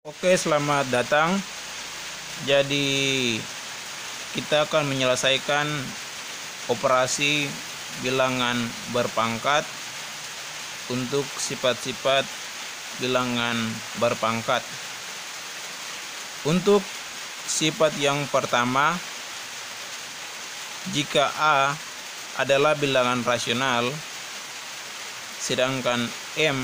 Oke, selamat datang. Jadi kita akan menyelesaikan operasi bilangan berpangkat untuk sifat-sifat bilangan berpangkat. Untuk sifat yang pertama, jika A adalah bilangan rasional, sedangkan M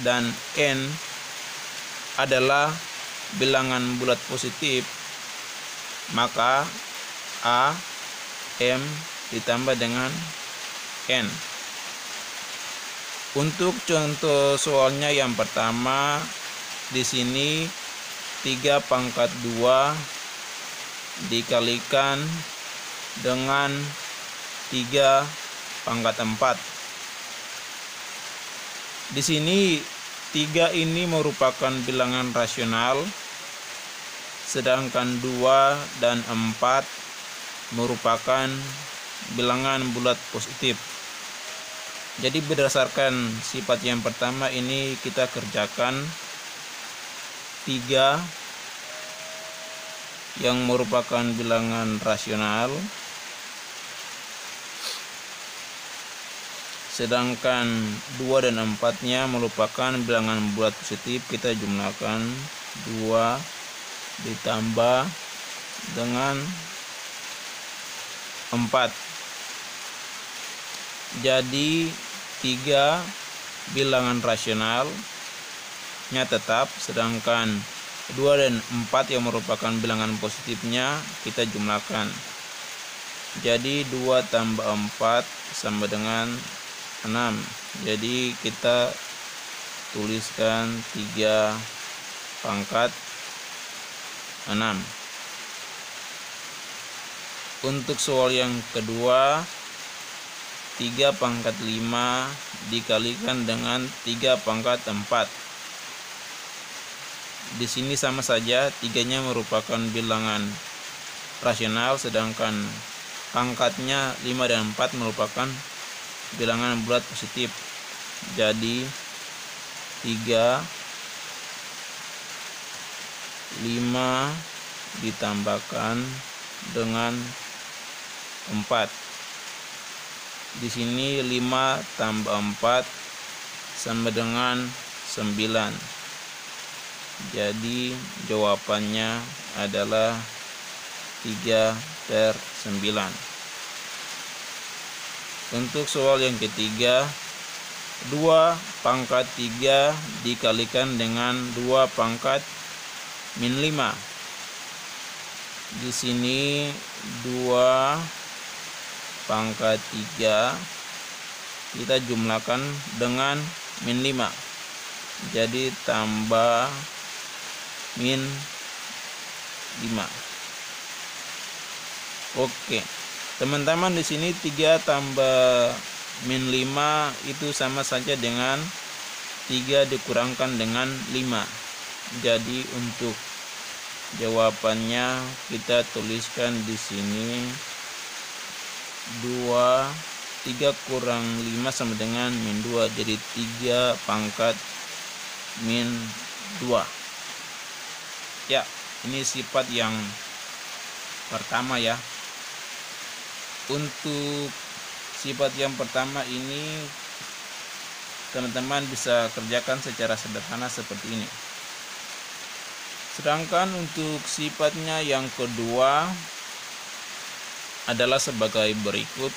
dan N adalah bilangan bulat positif, maka A, M ditambah dengan N. Untuk contoh soalnya yang pertama, di sini 3 pangkat 2 dikalikan dengan 3 pangkat 4. Di sini 3 ini merupakan bilangan rasional, sedangkan 2 dan 4 merupakan bilangan bulat positif. Jadi berdasarkan sifat yang pertama ini kita kerjakan 3 yang merupakan bilangan rasional, sedangkan 2 dan 4-nya merupakan bilangan bulat positif. Kita jumlahkan 2 ditambah dengan 4. Jadi 3 bilangan rasionalnya tetap, sedangkan 2 dan 4 yang merupakan bilangan positifnya kita jumlahkan. Jadi 2 tambah 4 sama dengan 6. Jadi kita tuliskan 3 pangkat 6. Untuk soal yang kedua, 3 pangkat 5 dikalikan dengan 3 pangkat 4. Di sini sama saja, 3-nya merupakan bilangan rasional, sedangkan pangkatnya 5 dan 4 merupakan bilangan bulat positif. Jadi 3, 5 ditambahkan dengan 4. Di sini 5 tambah 4 sama dengan 9. Jadi jawabannya adalah 3/9. Untuk soal yang ketiga, 2 pangkat 3 dikalikan dengan 2 pangkat min 5. Di sini 2 pangkat 3 kita jumlahkan dengan min 5. Jadi tambah min 5. Oke. Teman-teman, di sini 3 tambah min 5 itu sama saja dengan 3 dikurangkan dengan 5. Jadi untuk jawabannya kita tuliskan di sini 3 kurang 5 sama dengan min 2. Jadi 3 pangkat min 2. Ya, ini sifat yang pertama ya. Untuk sifat yang pertama ini teman-teman bisa kerjakan secara sederhana seperti ini. Sedangkan untuk sifatnya yang kedua adalah sebagai berikut,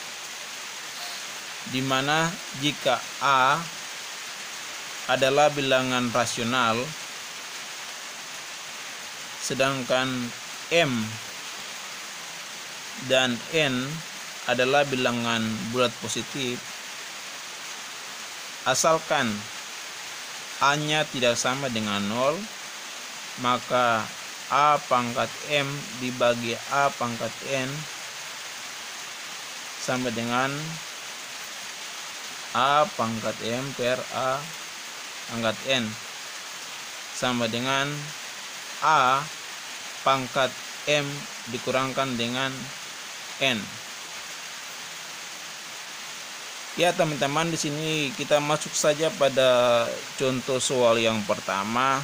di mana jika A adalah bilangan rasional, sedangkan M dan N adalah bilangan bulat positif, asalkan A-nya tidak sama dengan 0, maka A pangkat M dibagi A pangkat N sama dengan A pangkat M per A pangkat N sama dengan A pangkat M dikurangkan dengan N. Ya teman-teman, di sini kita masuk saja pada contoh soal yang pertama.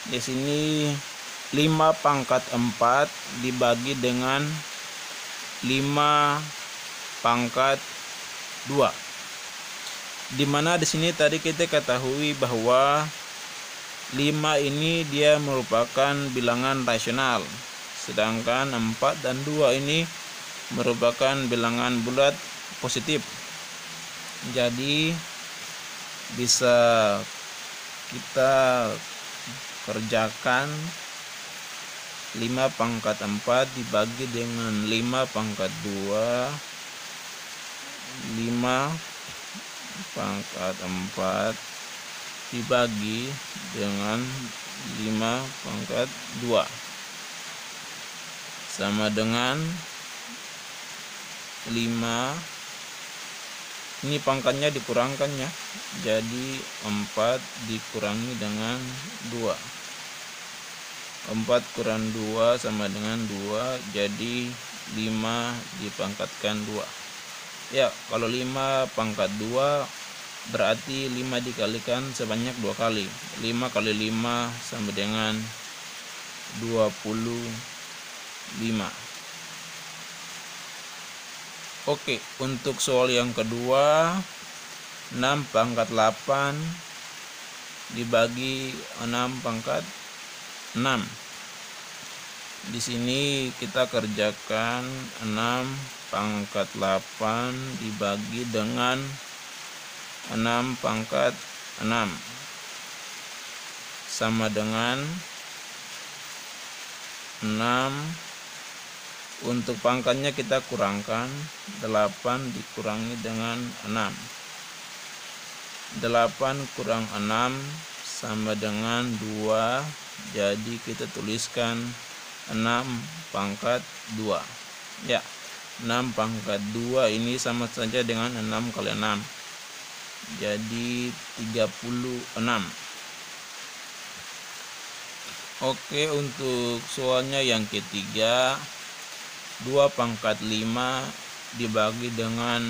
Di sini 5 pangkat 4 dibagi dengan 5 pangkat 2. Dimana di sini tadi kita ketahui bahwa 5 ini dia merupakan bilangan rasional, sedangkan 4 dan 2 ini merupakan bilangan bulat positif. Jadi bisa kita kerjakan 5 pangkat 4 dibagi dengan 5 pangkat 2. 5 pangkat 4 dibagi dengan 5 pangkat 2 sama dengan 5. Ini pangkatnya dikurangkannya, jadi 4 dikurangi dengan 2. 4 kurang 2 sama dengan 2, jadi 5 dipangkatkan 2. Ya, kalau 5 pangkat 2 berarti 5 dikalikan sebanyak 2 kali. 5 kali 5 sama dengan 25. Oke, untuk soal yang kedua, 6 pangkat 8 dibagi 6 pangkat 6. Di sini kita kerjakan 6 pangkat 8 dibagi dengan 6 pangkat 6 sama dengan 6. Untuk pangkatnya kita kurangkan, 8 dikurangi dengan 6. 8 kurang 6 sama dengan 2, jadi kita tuliskan 6 pangkat 2. Ya, 6 pangkat 2 ini sama saja dengan 6 kali 6, jadi 36. Oke, untuk soalnya yang ketiga, 2 pangkat 5 dibagi dengan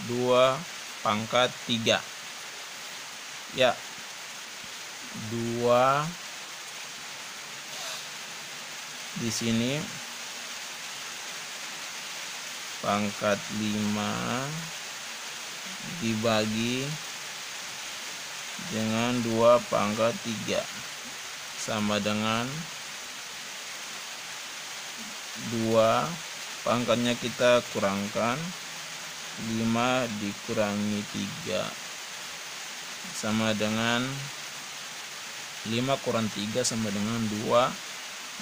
2 pangkat 3. Ya, 2 di sini pangkat 5 dibagi dengan 2 pangkat 3 sama dengan 2. Pangkatnya kita kurangkan, 5 dikurangi 3 sama dengan 5 kurang 3 sama dengan 2,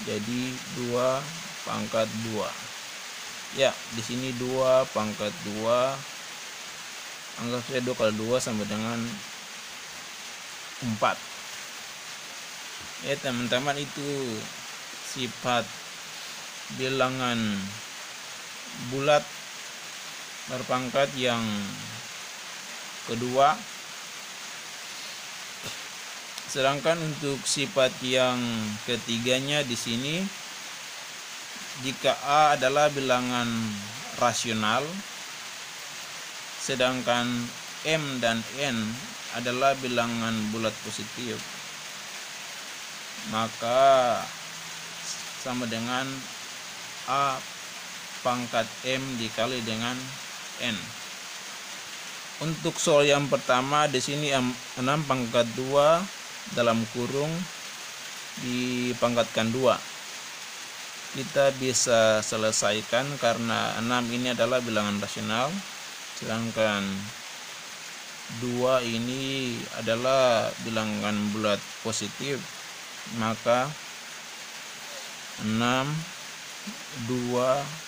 jadi 2 pangkat 2. Ya, di sini 2 pangkat 2, anggap saja 2 kali 2 sama dengan 4. Ya teman-teman, itu sifat bilangan bulat berpangkat yang kedua. Sedangkan untuk sifat yang ketiganya di sini, jika A adalah bilangan rasional, sedangkan M dan N adalah bilangan bulat positif, maka sama dengan A pangkat M dikali dengan N. Untuk soal yang pertama di sini 6 pangkat 2 dalam kurung dipangkatkan 2. Kita bisa selesaikan karena 6 ini adalah bilangan rasional, sedangkan 2 ini adalah bilangan bulat positif, maka 6 2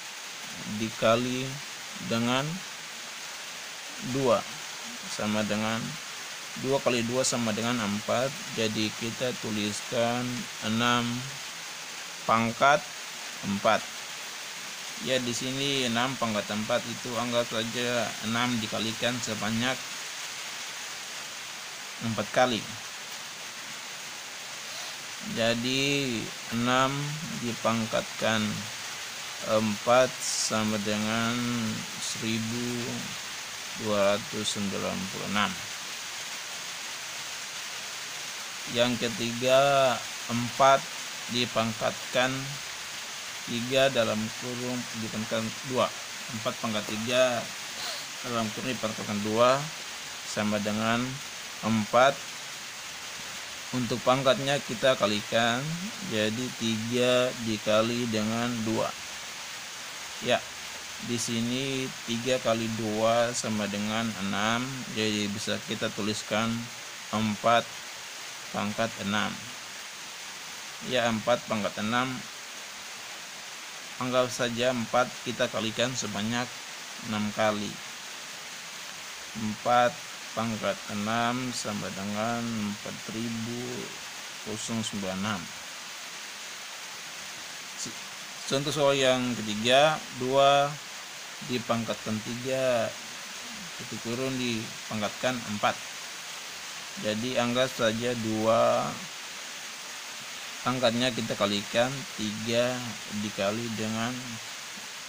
dikali dengan 2 sama dengan 2 kali 2 sama dengan 4, jadi kita tuliskan 6 pangkat 4. Ya, di sini 6 pangkat 4 itu anggap saja 6 dikalikan sebanyak 4 kali. Jadi 6 dipangkatkan 4 sama dengan 1296. Yang ketiga 4 dipangkatkan 3 dalam kurung dipangkatkan 2. 4 pangkat 3 dalam kurung dipangkatkan 2 sama dengan 4. Untuk pangkatnya kita kalikan, jadi 3 dikali dengan 2. Ya, di sini 3 kali 2 sama dengan 6, jadi bisa kita tuliskan 4 pangkat 6. Ya, 4 pangkat 6, anggap saja 4 kita kalikan sebanyak 6 kali. 4 pangkat 6 sama dengan 4096. Contoh soal yang ketiga, 2 dipangkatkan 3 titik kurung dipangkatkan 4. Jadi anggap saja 2 pangkatnya kita kalikan 3 dikali dengan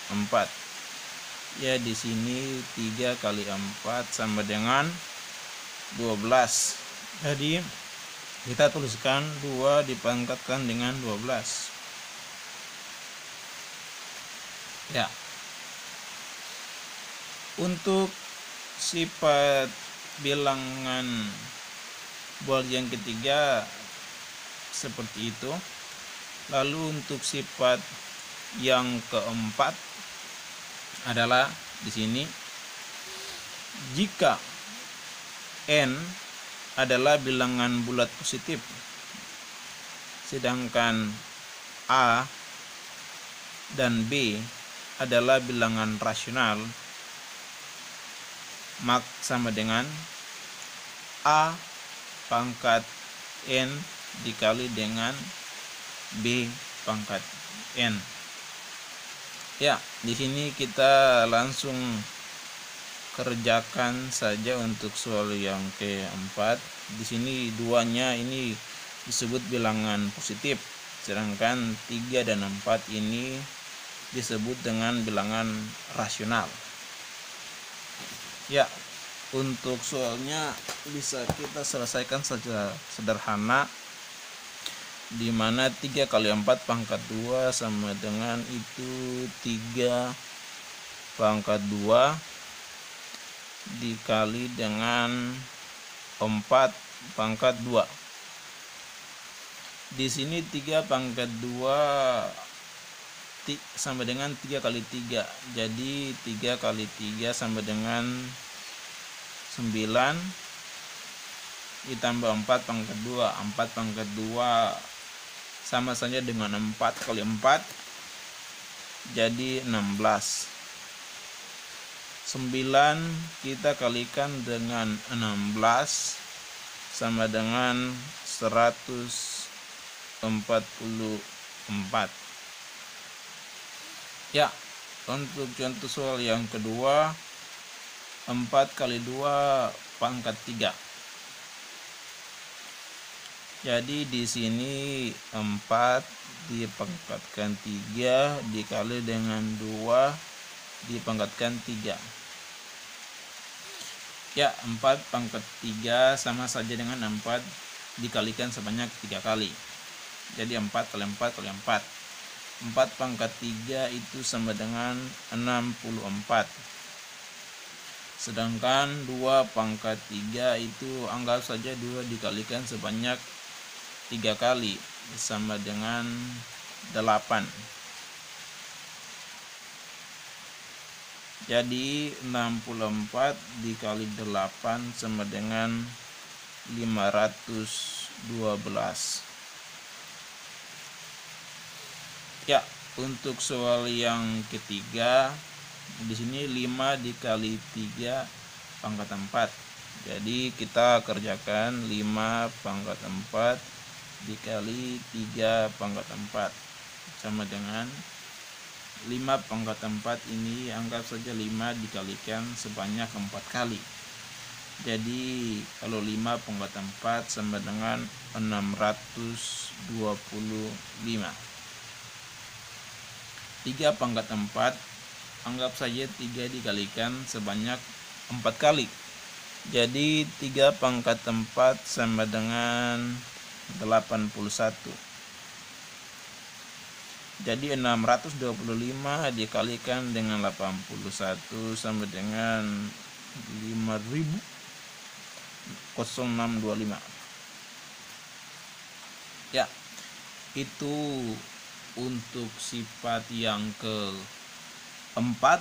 4. Ya, di sini 3 kali 4 sama dengan 12. Jadi kita tuliskan 2 dipangkatkan dengan 12. Ya. Untuk sifat bilangan bulat yang ketiga seperti itu. Lalu untuk sifat yang keempat adalah di sini, jika n adalah bilangan bulat positif, sedangkan a dan b adalah bilangan rasional, maka sama dengan a pangkat n dikali dengan b pangkat n. Ya, di sini kita langsung kerjakan saja untuk soal yang keempat. Di sini duanya ini disebut bilangan positif, sedangkan 3 dan 4 ini disebut dengan bilangan rasional. Ya, untuk soalnya bisa kita selesaikan saja sederhana, di mana 3 kali 4 pangkat 2 sama dengan itu 3 pangkat 2 dikali dengan 4 pangkat 2. Di sini 3 pangkat 2 sama dengan 3 kali 3. Jadi 3 kali 3 sama dengan 9 ditambah 4 pangkat 2. 4 pangkat 2 sama saja dengan 4 kali 4, jadi 16. 9 kita kalikan dengan 16 sama dengan 144. Ya, untuk contoh soal yang kedua, 4 kali 2 pangkat 3. Jadi di sini 4 dipangkatkan 3 dikali dengan 2 dipangkatkan 3. Ya, 4 pangkat 3 sama saja dengan 4 dikalikan sebanyak 3 kali. Jadi 4 kali 4 kali 4. 4 pangkat 3 itu sama dengan 64. Sedangkan 2 pangkat 3 itu anggap saja 2 dikalikan sebanyak 3 kali, sama dengan 8. Jadi 64 dikali 8 sama dengan 512. Ya, untuk soal yang ketiga, di sini 5 dikali 3 pangkat 4. Jadi kita kerjakan 5 pangkat 4 dikali 3 pangkat 4 sama dengan 5 pangkat 4 ini anggap saja 5 dikalikan sebanyak 4 kali. Jadi kalau 5 pangkat 4 sama dengan 625. 3 pangkat 4 anggap saja 3 dikalikan sebanyak 4 kali. Jadi 3 pangkat 4 sama dengan 81. Jadi 625 dikalikan dengan 81 sama dengan 5.0625. Ya, itu untuk sifat yang keempat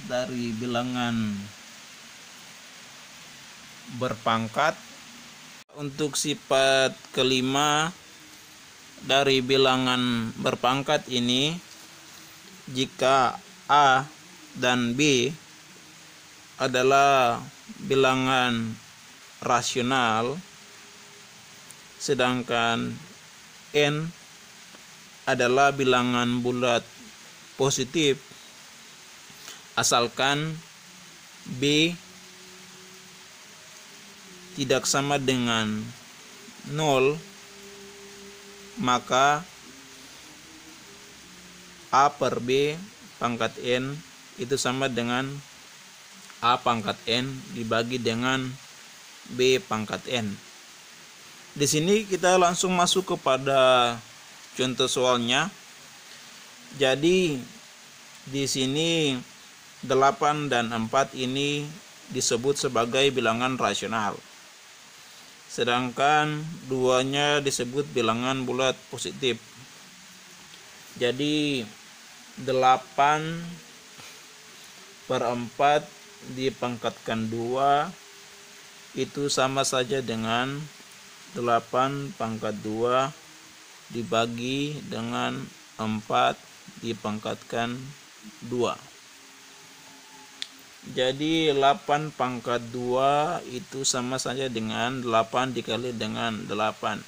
dari bilangan berpangkat. Untuk sifat kelima dari bilangan berpangkat ini, jika A dan B adalah bilangan rasional, sedangkan N adalah bilangan bulat positif, asalkan B tidak sama dengan 0, maka A per B pangkat N itu sama dengan A pangkat N dibagi dengan B pangkat N. Di sini kita langsung masuk kepada contoh soalnya. Jadi di sini 8 dan 4 ini disebut sebagai bilangan rasional, sedangkan duanya disebut bilangan bulat positif. Jadi 8 per 4 dipangkatkan 2 itu sama saja dengan 8 pangkat 2 dibagi dengan 4 dipangkatkan 2. Jadi 8 pangkat 2 itu sama saja dengan 8 dikali dengan 8.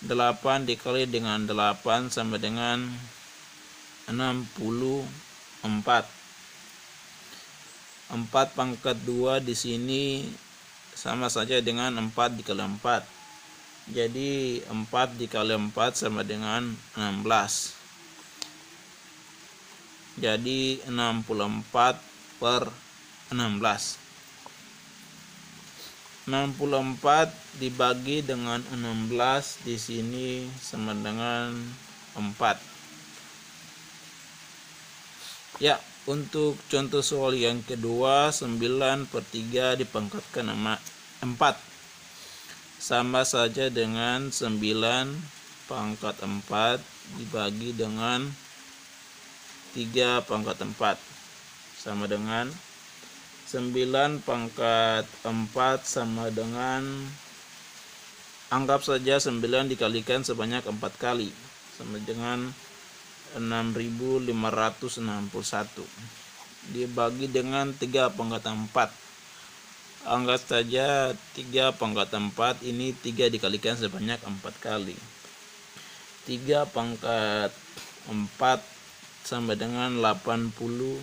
8 dikali dengan 8 sama dengan 64. 4 pangkat 2 di sini sama saja dengan 4 dikali 4. Jadi 4 dikali 4 sama dengan 16. Jadi 64 per 16. 64 dibagi dengan 16 di sini sama dengan 4. Ya, untuk contoh soal yang kedua, 9 per 3 dipangkatkan 4 sama saja dengan 9 pangkat 4 dibagi dengan 3 pangkat 4 sama dengan 9 pangkat 4 sama dengan, anggap saja 9 dikalikan sebanyak 4 kali sama dengan 6.561 dibagi dengan 3 pangkat 4. Anggap saja 3 pangkat 4 ini 3 dikalikan sebanyak 4 kali. 3 pangkat 4 sama dengan 81.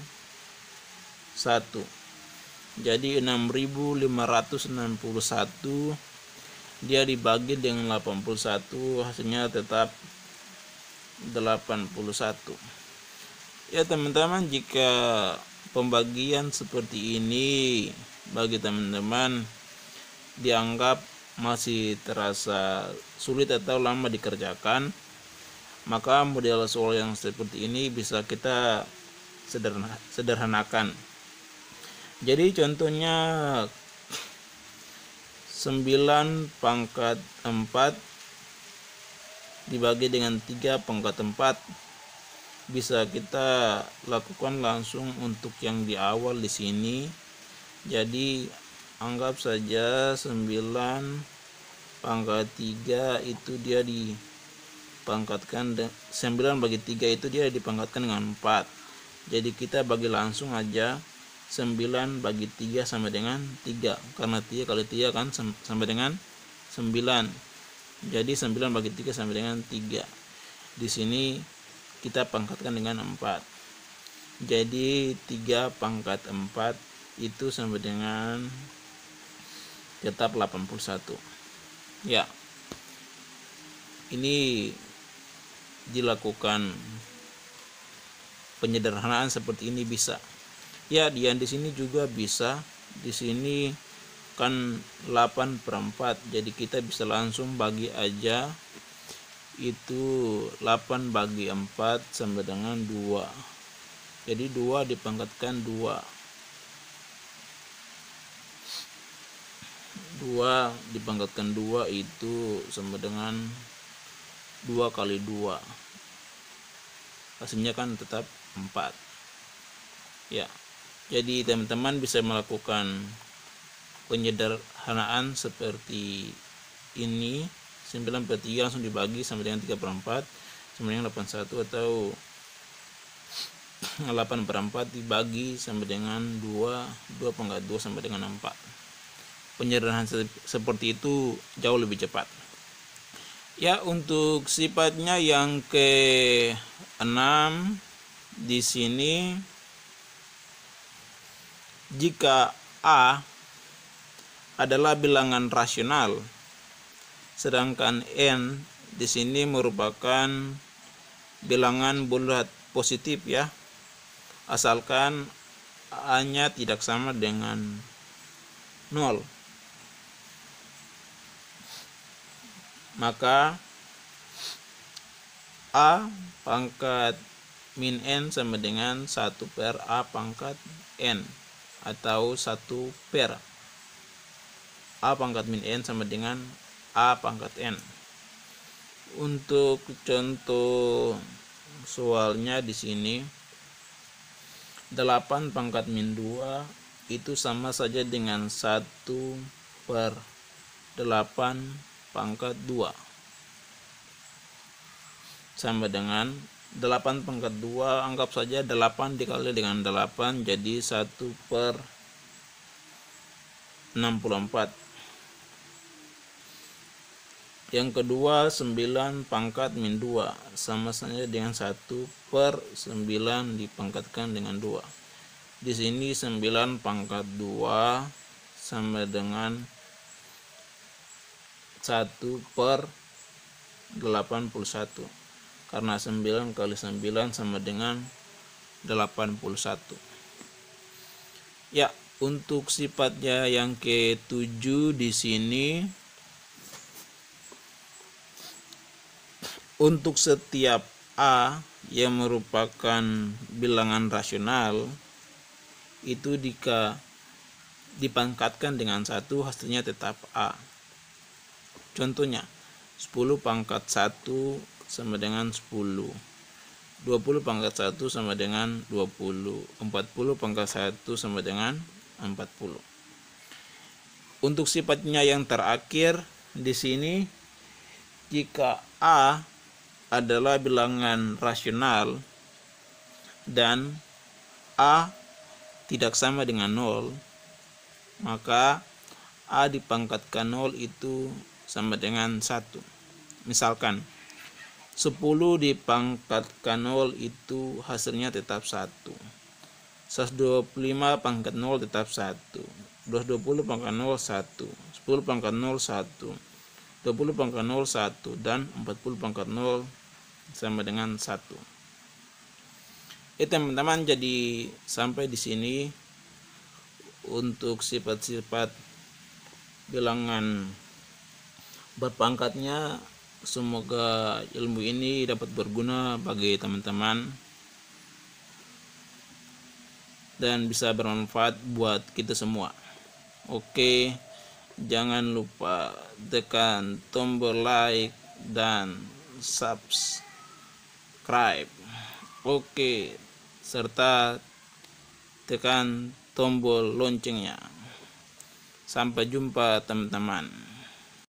Jadi 6.561 dia dibagi dengan 81, hasilnya tetap 81. Ya teman-teman, jika pembagian seperti ini bagi teman-teman dianggap masih terasa sulit atau lama dikerjakan, maka model soal yang seperti ini bisa kita sederhanakan. Jadi contohnya 9 pangkat 4 dibagi dengan 3 pangkat 4 bisa kita lakukan langsung untuk yang di awal di sini. Jadi anggap saja 9 pangkat 3 itu dia dipangkatkan 9 bagi 3 itu dia dipangkatkan dengan 4. Jadi kita bagi langsung aja. 9 bagi 3 sama dengan 3, karena 3 kali 3 kan sama dengan 9. Jadi 9 bagi 3 sama dengan 3. Di sini kita pangkatkan dengan 4. Jadi 3 pangkat 4 itu sama dengan tetap 81. Ya, ini dilakukan penyederhanaan seperti ini bisa. Ya, di sini juga bisa. Di sini kan 8/4, jadi kita bisa langsung bagi aja, itu 8 bagi 4 sama dengan 2. Jadi 2 dipangkatkan 2 dipangkatkan 2 itu sama dengan 2 kali 2, hasilnya kan tetap 4 ya. Jadi teman-teman bisa melakukan penyederhanaan seperti ini, 9/3 langsung dibagi sama dengan 3/4 sama dengan 81, atau 8/4 dibagi sama dengan 2 sama dengan 4. Penyederhanaan seperti itu jauh lebih cepat ya. Untuk sifatnya yang ke-6 di sini, jika A adalah bilangan rasional sedangkan N di sini merupakan bilangan bulat positif ya, asalkan A-nya tidak sama dengan 0, maka A pangkat min N sama dengan 1 per A pangkat N, atau 1 per A pangkat min N sama dengan A pangkat N. Untuk contoh soalnya di sini, 8 pangkat min 2 itu sama saja dengan 1 per 8 pangkat 2 sama dengan 8 pangkat 2, anggap saja 8 dikali dengan 8 jadi 1 per 64. Yang kedua, 9 pangkat min 2 sama saja dengan 1 per 9 dipangkatkan dengan 2. Di sini 9 pangkat 2 sama dengan 1 per 81, karena 9 kali 9 sama dengan 81 ya. Untuk sifatnya yang ke-7 di sini, untuk setiap A yang merupakan bilangan rasional itu jika dipangkatkan dengan 1 hasilnya tetap A. Contohnya 10 pangkat 1 sama dengan 10, 20 pangkat 1 sama dengan 20, 40 pangkat 1 sama dengan 40. Untuk sifatnya yang terakhir di sini, jika A adalah bilangan rasional dan A tidak sama dengan 0, maka A dipangkatkan 0 itu sama dengan 1. Misalkan 10 dipangkatkan 0 itu hasilnya tetap 1. 125 pangkat 0 tetap 1. 220 pangkat 0 1. 10 pangkat 0 1. 20 pangkat 0 1 dan 40 pangkat 0 sama dengan 1. Teman-teman, jadi sampai di sini untuk sifat-sifat bilangan berpangkatnya. Semoga ilmu ini dapat berguna bagi teman-teman dan bisa bermanfaat buat kita semua. Oke, jangan lupa tekan tombol like dan subscribe. Oke, serta tekan tombol loncengnya. Sampai jumpa teman-teman.